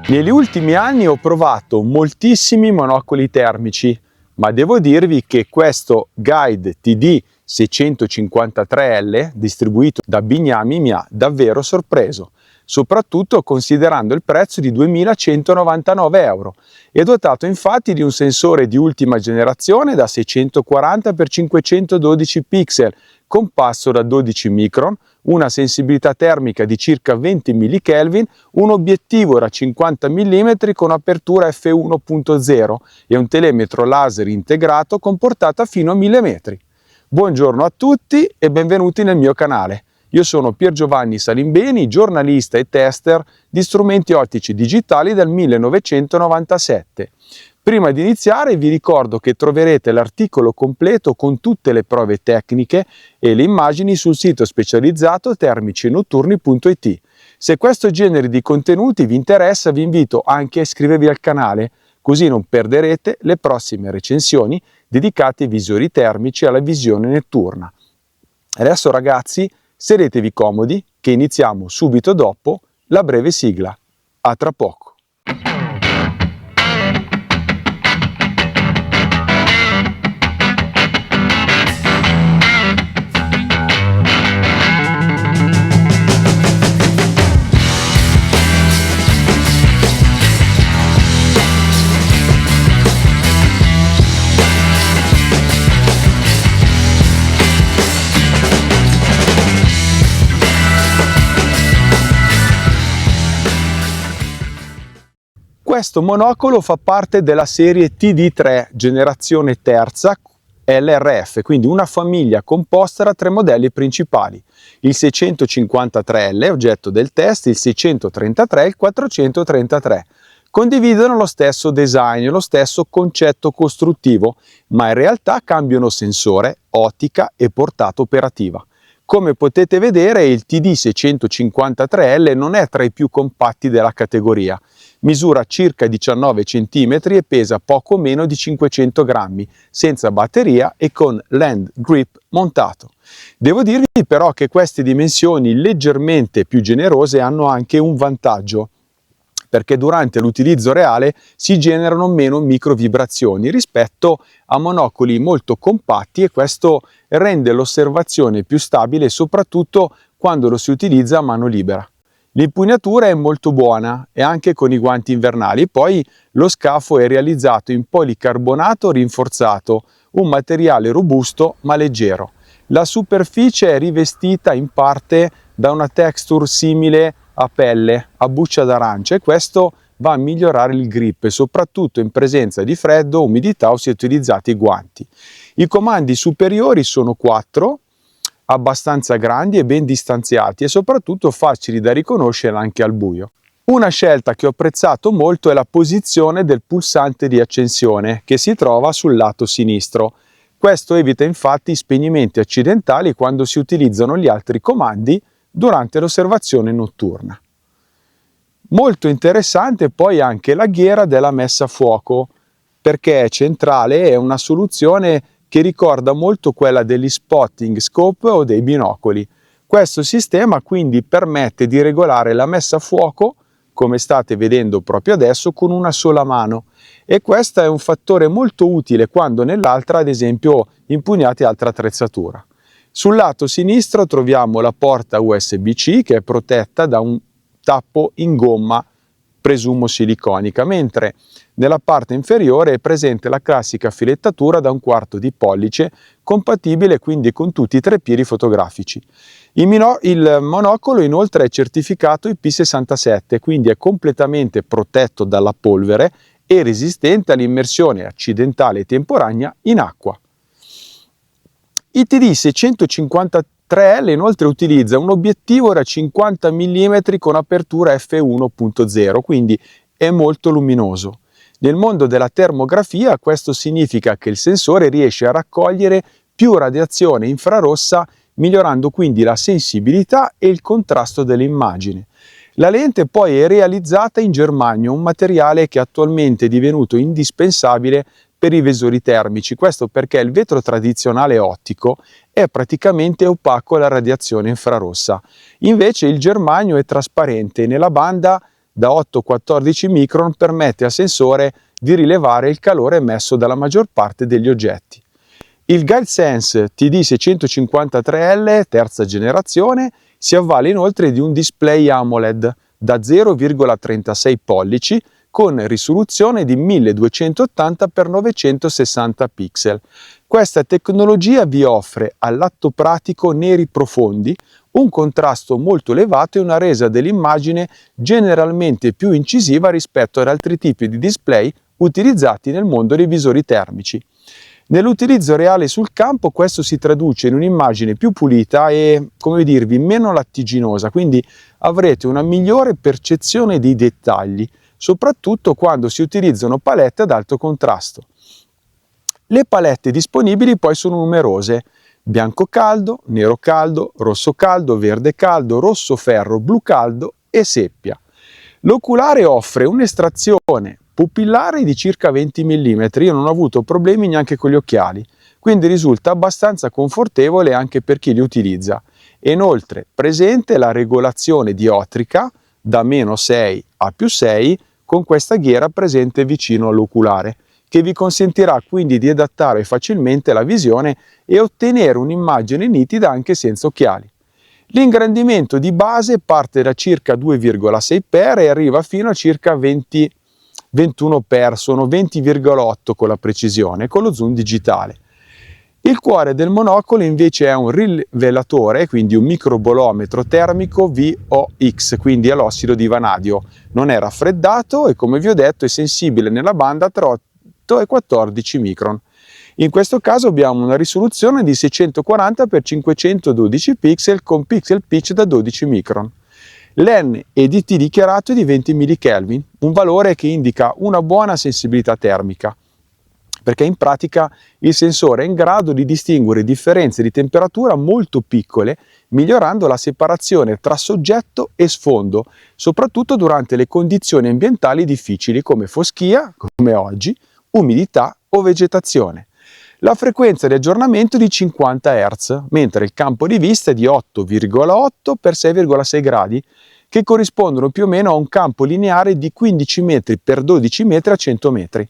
Negli ultimi anni ho provato moltissimi monocoli termici, ma devo dirvi che questo Guide TD 653L distribuito da Bignami mi ha davvero sorpreso, soprattutto considerando il prezzo di 2.199 euro. È dotato infatti di un sensore di ultima generazione da 640x512 pixel con passo da 12 micron, una sensibilità termica di circa 20 millikelvin, un obiettivo da 50 mm con apertura f1.0 e un telemetro laser integrato con portata fino a 1000 metri. Buongiorno a tutti e benvenuti nel mio canale. Io sono Pier Giovanni Salimbeni, giornalista e tester di strumenti ottici digitali dal 1997. Prima di iniziare vi ricordo che troverete l'articolo completo con tutte le prove tecniche e le immagini sul sito specializzato termicinotturni.it. Se questo genere di contenuti vi interessa, vi invito anche a iscrivervi al canale, così non perderete le prossime recensioni dedicate ai visori termici e alla visione notturna. Adesso ragazzi, sedetevi comodi che iniziamo subito dopo la breve sigla. A tra poco. Questo monocolo fa parte della serie TD3 generazione terza LRF, quindi una famiglia composta da tre modelli principali, il 653L, oggetto del test, il 633 e il 433. Condividono lo stesso design e lo stesso concetto costruttivo, ma in realtà cambiano sensore, ottica e portata operativa. Come potete vedere, il TD653L non è tra i più compatti della categoria. Misura circa 19 cm e pesa poco meno di 500 grammi, senza batteria e con l'hand grip montato. Devo dirvi però che queste dimensioni leggermente più generose hanno anche un vantaggio, perché durante l'utilizzo reale si generano meno microvibrazioni rispetto a monocoli molto compatti e questo rende l'osservazione più stabile soprattutto quando lo si utilizza a mano libera. L'impugnatura è molto buona e anche con i guanti invernali, poi lo scafo è realizzato in policarbonato rinforzato, un materiale robusto ma leggero. La superficie è rivestita in parte da una texture simile a pelle, a buccia d'arancia e questo va a migliorare il grip e soprattutto in presenza di freddo, umidità o se utilizzate i guanti. I comandi superiori sono 4, abbastanza grandi e ben distanziati e soprattutto facili da riconoscere anche al buio. Una scelta che ho apprezzato molto è la posizione del pulsante di accensione che si trova sul lato sinistro. Questo evita infatti spegnimenti accidentali quando si utilizzano gli altri comandi durante l'osservazione notturna. Molto interessante poi anche la ghiera della messa a fuoco, perché è centrale e è una soluzione che ricorda molto quella degli spotting scope o dei binocoli. Questo sistema quindi permette di regolare la messa a fuoco, come state vedendo proprio adesso, con una sola mano e questo è un fattore molto utile quando nell'altra ad esempio impugnate altra attrezzatura. Sul lato sinistro troviamo la porta USB-C che è protetta da un tappo in gomma, presumo siliconica, mentre nella parte inferiore è presente la classica filettatura da 1/4 di pollice, compatibile quindi con tutti i tre piedi fotografici. Il monocolo inoltre è certificato IP67, quindi è completamente protetto dalla polvere e resistente all'immersione accidentale e temporanea in acqua. Il TD653L inoltre utilizza un obiettivo da 50 mm con apertura f1.0, quindi è molto luminoso. Nel mondo della termografia questo significa che il sensore riesce a raccogliere più radiazione infrarossa, migliorando quindi la sensibilità e il contrasto dell'immagine. La lente poi è realizzata in germanio, un materiale che attualmente è divenuto indispensabile per i visori termici, questo perché il vetro tradizionale ottico è praticamente opaco alla radiazione infrarossa. Invece il germanio è trasparente e nella banda da 8-14 micron permette al sensore di rilevare il calore emesso dalla maggior parte degli oggetti. Il GuideSense TD653L terza generazione si avvale inoltre di un display AMOLED da 0,36 pollici con risoluzione di 1280x960 pixel. Questa tecnologia vi offre all'atto pratico neri profondi, un contrasto molto elevato e una resa dell'immagine generalmente più incisiva rispetto ad altri tipi di display utilizzati nel mondo dei visori termici. Nell'utilizzo reale sul campo questo si traduce in un'immagine più pulita e, come dirvi, meno lattiginosa, quindi avrete una migliore percezione dei dettagli, soprattutto quando si utilizzano palette ad alto contrasto. Le palette disponibili poi sono numerose: bianco caldo, nero caldo, rosso caldo, verde caldo, rosso ferro, blu caldo e seppia. L'oculare offre un'estrazione pupillare di circa 20 mm, io non ho avuto problemi neanche con gli occhiali, quindi risulta abbastanza confortevole anche per chi li utilizza. E inoltre presente la regolazione diotrica da -6 a +6 con questa ghiera presente vicino all'oculare, che vi consentirà quindi di adattare facilmente la visione e ottenere un'immagine nitida anche senza occhiali. L'ingrandimento di base parte da circa 2,6x e arriva fino a circa 21x, sono 20,8 con la precisione, con lo zoom digitale. Il cuore del monocolo invece è un rivelatore, quindi un microbolometro termico VOX, quindi all'ossido di vanadio. Non è raffreddato e, come vi ho detto, è sensibile nella banda tra 8 e 14 micron. In questo caso abbiamo una risoluzione di 640x512 pixel con pixel pitch da 12 micron. L'NEDT dichiarato è di 20 millikelvin, un valore che indica una buona sensibilità termica, perché in pratica il sensore è in grado di distinguere differenze di temperatura molto piccole, migliorando la separazione tra soggetto e sfondo, soprattutto durante le condizioni ambientali difficili come foschia, come oggi, umidità o vegetazione. La frequenza di aggiornamento è di 50 Hz, mentre il campo di vista è di 8,8 x 6,6 gradi, che corrispondono più o meno a un campo lineare di 15 metri x 12 metri a 100 metri.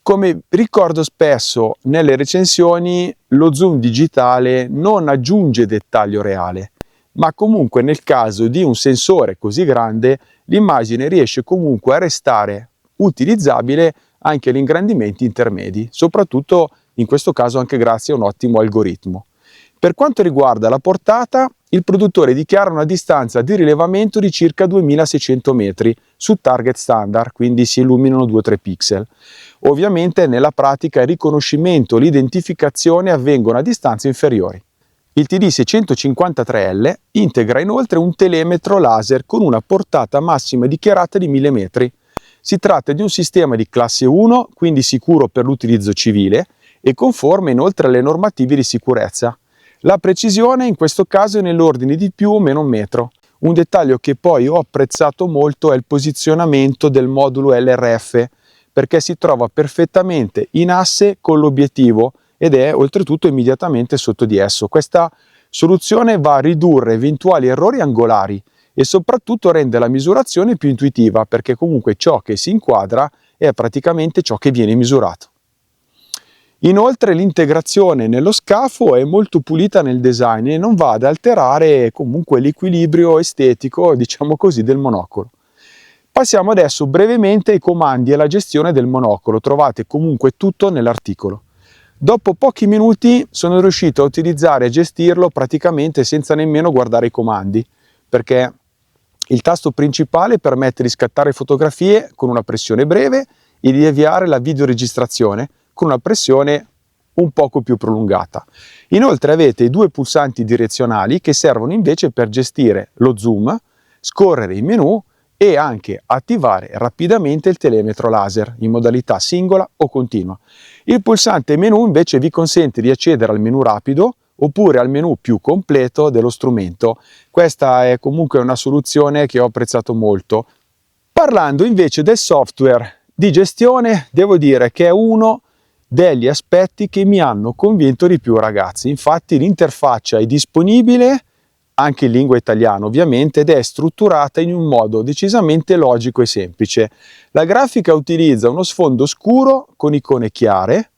Come ricordo spesso nelle recensioni, lo zoom digitale non aggiunge dettaglio reale, ma comunque nel caso di un sensore così grande l'immagine riesce comunque a restare utilizzabile anche agli ingrandimenti intermedi, soprattutto in questo caso anche grazie a un ottimo algoritmo. Per quanto riguarda la portata, il produttore dichiara una distanza di rilevamento di circa 2600 metri su target standard, quindi si illuminano 2-3 pixel. Ovviamente nella pratica il riconoscimento e l'identificazione avvengono a distanze inferiori. Il TD653L integra inoltre un telemetro laser con una portata massima dichiarata di 1000 metri. Si tratta di un sistema di classe 1, quindi sicuro per l'utilizzo civile e conforme inoltre alle normative di sicurezza. La precisione in questo caso è nell'ordine di più o meno un metro. Un dettaglio che poi ho apprezzato molto è il posizionamento del modulo LRF, perché si trova perfettamente in asse con l'obiettivo ed è oltretutto immediatamente sotto di esso. Questa soluzione va a ridurre eventuali errori angolari e soprattutto rende la misurazione più intuitiva, perché comunque ciò che si inquadra è praticamente ciò che viene misurato. Inoltre l'integrazione nello scafo è molto pulita nel design e non va ad alterare comunque l'equilibrio estetico, diciamo così, del monocolo. Passiamo adesso brevemente ai comandi e alla gestione del monocolo, trovate comunque tutto nell'articolo. Dopo pochi minuti sono riuscito a utilizzare e gestirlo praticamente senza nemmeno guardare i comandi, perché il tasto principale permette di scattare fotografie con una pressione breve e di avviare la videoregistrazione con una pressione un poco più prolungata. Inoltre avete i due pulsanti direzionali che servono invece per gestire lo zoom, scorrere i menu e anche attivare rapidamente il telemetro laser in modalità singola o continua. Il pulsante menu invece vi consente di accedere al menu rapido oppure al menu più completo dello strumento. Questa è comunque una soluzione che ho apprezzato molto. Parlando invece del software di gestione, devo dire che è uno degli aspetti che mi hanno convinto di più, ragazzi. Infatti l'interfaccia è disponibile anche in lingua italiana ovviamente, ed è strutturata in un modo decisamente logico e semplice. La grafica utilizza uno sfondo scuro con icone chiare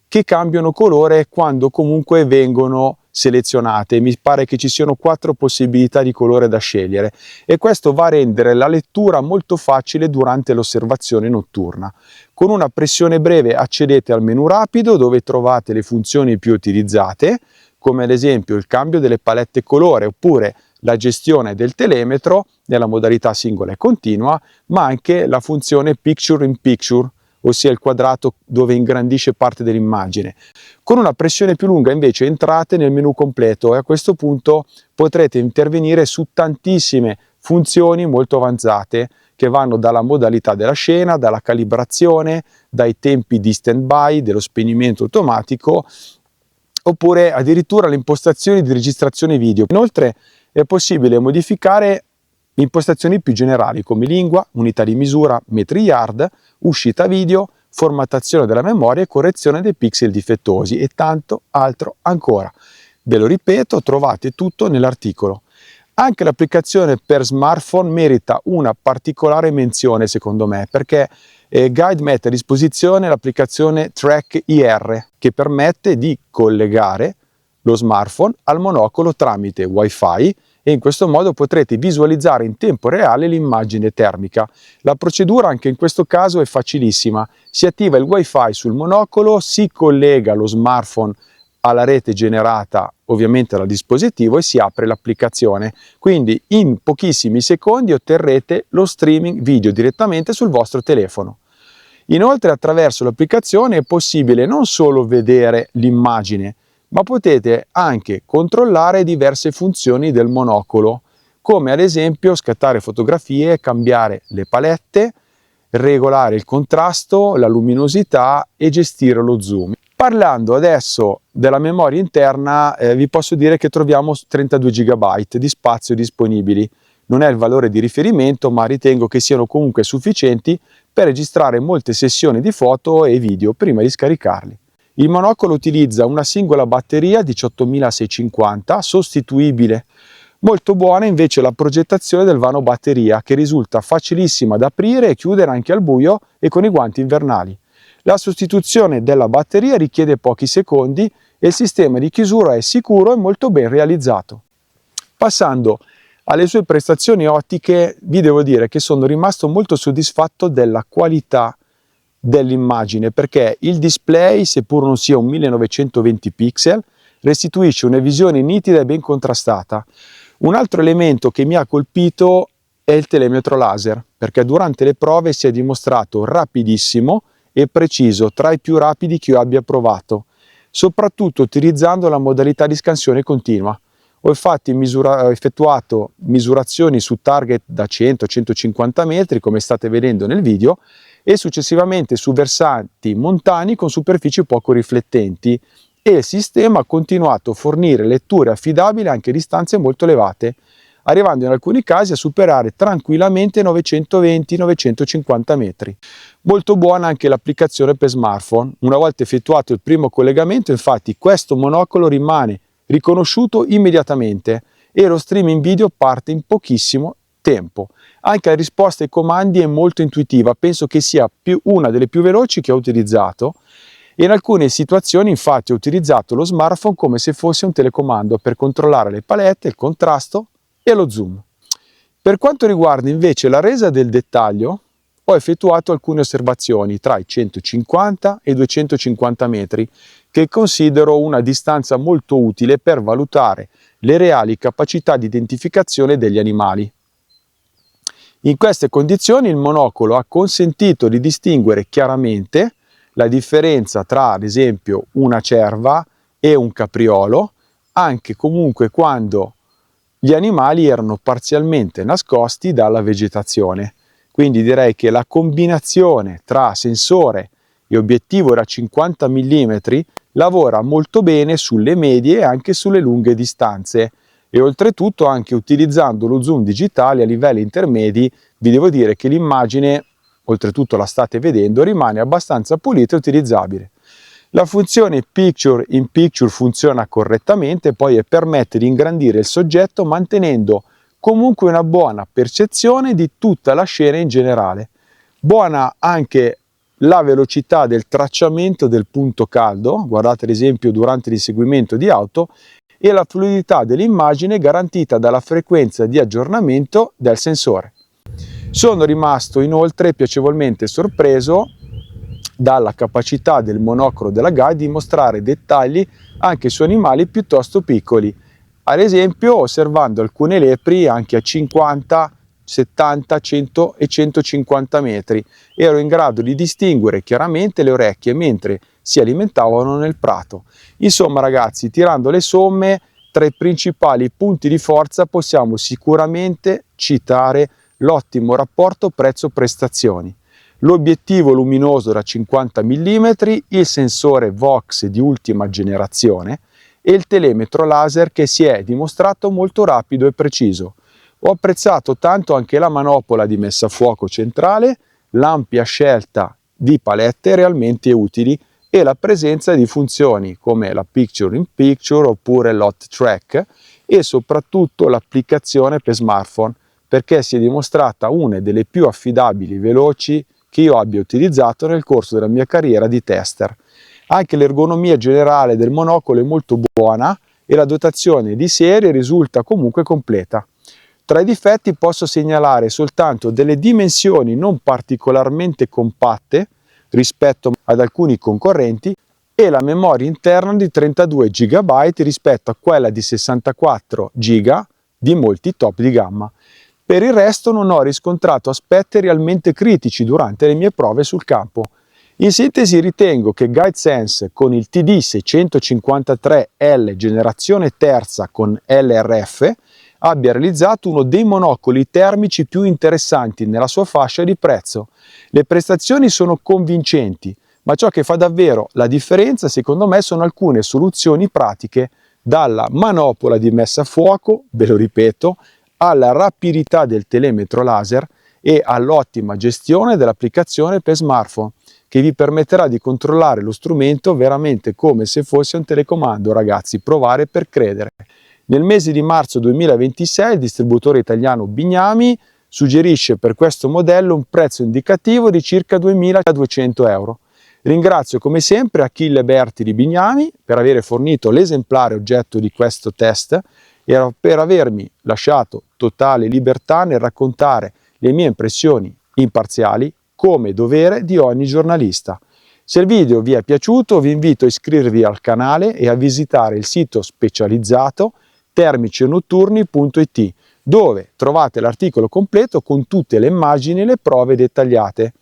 che cambiano colore quando comunque vengono selezionate. Mi pare che ci siano 4 possibilità di colore da scegliere e questo va a rendere la lettura molto facile durante l'osservazione notturna. Con una pressione breve accedete al menu rapido dove trovate le funzioni più utilizzate, come ad esempio il cambio delle palette colore oppure la gestione del telemetro nella modalità singola e continua, ma anche la funzione Picture in Picture, ossia il quadrato dove ingrandisce parte dell'immagine. Con una pressione più lunga invece entrate nel menu completo e a questo punto potrete intervenire su tantissime funzioni molto avanzate che vanno dalla modalità della scena, dalla calibrazione, dai tempi di stand-by, dello spegnimento automatico, oppure addirittura le impostazioni di registrazione video. Inoltre è possibile modificare impostazioni più generali come lingua, unità di misura, metri yard, uscita video, formattazione della memoria e correzione dei pixel difettosi e tanto altro ancora. Ve lo ripeto, trovate tutto nell'articolo. Anche l'applicazione per smartphone merita una particolare menzione secondo me, perché Guide mette a disposizione l'applicazione Track IR che permette di collegare lo smartphone al monocolo tramite Wi-Fi e in questo modo potrete visualizzare in tempo reale l'immagine termica. La procedura anche in questo caso è facilissima. Si attiva il Wi-Fi sul monocolo, si collega lo smartphone alla rete generata ovviamente dal dispositivo e si apre l'applicazione. Quindi in pochissimi secondi otterrete lo streaming video direttamente sul vostro telefono. Inoltre attraverso l'applicazione è possibile non solo vedere l'immagine, ma potete anche controllare diverse funzioni del monocolo, come ad esempio scattare fotografie, cambiare le palette, regolare il contrasto, la luminosità e gestire lo zoom. Parlando adesso della memoria interna, vi posso dire che troviamo 32 GB di spazio disponibili. Non è il valore di riferimento, ma ritengo che siano comunque sufficienti per registrare molte sessioni di foto e video prima di scaricarli. Il monocolo utilizza una singola batteria 18650 sostituibile. Molto buona invece la progettazione del vano batteria che risulta facilissima da aprire e chiudere anche al buio e con i guanti invernali. La sostituzione della batteria richiede pochi secondi e il sistema di chiusura è sicuro e molto ben realizzato. Passando alle sue prestazioni ottiche, vi devo dire che sono rimasto molto soddisfatto della qualità dell'immagine perché il display, seppur non sia un 1920 pixel, restituisce una visione nitida e ben contrastata. Un altro elemento che mi ha colpito è il telemetro laser, perché durante le prove si è dimostrato rapidissimo e preciso, tra i più rapidi che io abbia provato, soprattutto utilizzando la modalità di scansione continua. Ho infatti effettuato misurazioni su target da 100-150 metri, come state vedendo nel video, e successivamente su versanti montani con superfici poco riflettenti e il sistema ha continuato a fornire letture affidabili anche a distanze molto elevate, arrivando in alcuni casi a superare tranquillamente 920-950 metri. Molto buona anche l'applicazione per smartphone. Una volta effettuato il primo collegamento, infatti, questo monocolo rimane riconosciuto immediatamente e lo streaming video parte in pochissimo tempo. Anche la risposta ai comandi è molto intuitiva, penso che sia una delle più veloci che ho utilizzato e in alcune situazioni infatti ho utilizzato lo smartphone come se fosse un telecomando per controllare le palette, il contrasto e lo zoom. Per quanto riguarda invece la resa del dettaglio, ho effettuato alcune osservazioni tra i 150 e i 250 metri che considero una distanza molto utile per valutare le reali capacità di identificazione degli animali. In queste condizioni il monocolo ha consentito di distinguere chiaramente la differenza tra, ad esempio, una cerva e un capriolo, anche comunque quando gli animali erano parzialmente nascosti dalla vegetazione. Quindi direi che la combinazione tra sensore e obiettivo da 50 mm lavora molto bene sulle medie e anche sulle lunghe distanze e oltretutto anche utilizzando lo zoom digitale a livelli intermedi vi devo dire che l'immagine, oltretutto la state vedendo, rimane abbastanza pulita e utilizzabile. La funzione Picture in Picture funziona correttamente poi e permette di ingrandire il soggetto mantenendo comunque una buona percezione di tutta la scena in generale. Buona anche la velocità del tracciamento del punto caldo, guardate ad esempio durante l'inseguimento di auto, e la fluidità dell'immagine garantita dalla frequenza di aggiornamento del sensore. Sono rimasto inoltre piacevolmente sorpreso dalla capacità del monocolo della Guide di mostrare dettagli anche su animali piuttosto piccoli, ad esempio osservando alcune lepri anche a 50, 70, 100 e 150 metri. Ero in grado di distinguere chiaramente le orecchie mentre si alimentavano nel prato. Insomma ragazzi, tirando le somme, tra i principali punti di forza possiamo sicuramente citare l'ottimo rapporto prezzo-prestazioni, l'obiettivo luminoso da 50 mm, il sensore Vox di ultima generazione e il telemetro laser che si è dimostrato molto rapido e preciso. Ho apprezzato tanto anche la manopola di messa a fuoco centrale, l'ampia scelta di palette realmente utili e la presenza di funzioni come la Picture in Picture oppure l'Hot Track e soprattutto l'applicazione per smartphone, perché si è dimostrata una delle più affidabili e veloci che io abbia utilizzato nel corso della mia carriera di tester. Anche l'ergonomia generale del monocolo è molto buona e la dotazione di serie risulta comunque completa. Tra i difetti posso segnalare soltanto delle dimensioni non particolarmente compatte rispetto ad alcuni concorrenti e la memoria interna di 32 GB rispetto a quella di 64 GB di molti top di gamma. Per il resto non ho riscontrato aspetti realmente critici durante le mie prove sul campo. In sintesi ritengo che GuideSense con il TD653L generazione terza con LRF abbia realizzato uno dei monocoli termici più interessanti nella sua fascia di prezzo. Le prestazioni sono convincenti, ma ciò che fa davvero la differenza secondo me sono alcune soluzioni pratiche, dalla manopola di messa a fuoco, ve lo ripeto, alla rapidità del telemetro laser e all'ottima gestione dell'applicazione per smartphone, che vi permetterà di controllare lo strumento veramente come se fosse un telecomando, ragazzi, provare per credere. Nel mese di marzo 2026 il distributore italiano Bignami suggerisce per questo modello un prezzo indicativo di circa 2.200 euro. Ringrazio come sempre Achille Berti di Bignami per aver fornito l'esemplare oggetto di questo test e per avermi lasciato totale libertà nel raccontare le mie impressioni imparziali come dovere di ogni giornalista. Se il video vi è piaciuto vi invito a iscrivervi al canale e a visitare il sito specializzato termicinotturni.it dove trovate l'articolo completo con tutte le immagini e le prove dettagliate.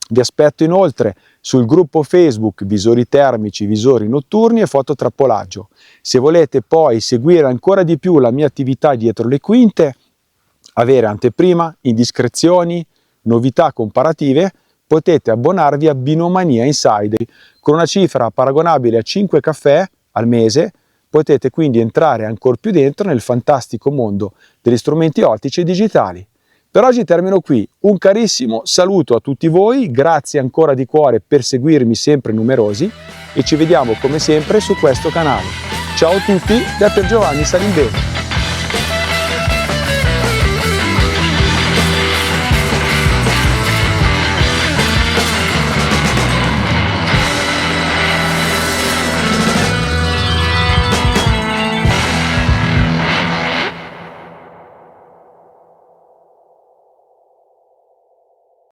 Vi aspetto inoltre sul gruppo Facebook Visori Termici, Visori Notturni e Fototrappolaggio. Se volete poi seguire ancora di più la mia attività dietro le quinte, avere anteprima, indiscrezioni, novità comparative, potete abbonarvi a Binomania Insider. Con una cifra paragonabile a 5 caffè al mese potete quindi entrare ancora più dentro nel fantastico mondo degli strumenti ottici e digitali. Per oggi termino qui, un carissimo saluto a tutti voi, grazie ancora di cuore per seguirmi sempre numerosi e ci vediamo come sempre su questo canale. Ciao a tutti da Piergiovanni Salimbeni.